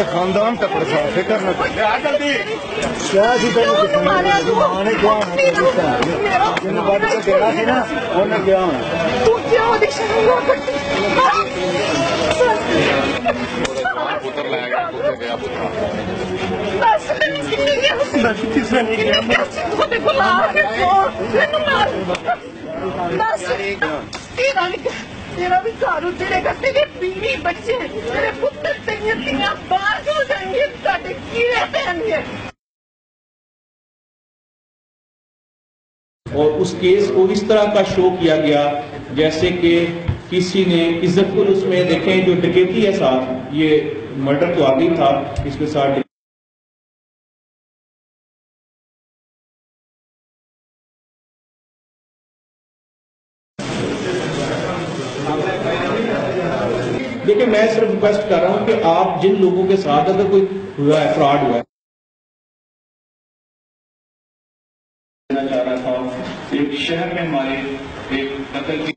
खानदान का प्रसार फिक्र न कर पुत्र लाया गया तेरा भी घर उजड़ेगा, तेरे बीवी बच्चे, तेरे पुत्र तेरियां धीयां बाहर हो जाएंगे, साडे कीड़े पैणगे। और उस केस को इस तरह का शो किया गया जैसे कि किसी ने इज्जतपुर उसमें देखें जो डकैती है साथ, ये मर्डर तो आगे था इसके साथ। देखिए मैं सिर्फ रिक्वेस्ट कर रहा हूं कि आप जिन लोगों के साथ अगर कोई हुआ है, फ्रॉड हुआ है, चाह रहा था एक शहर में हमारे एक कत्ल की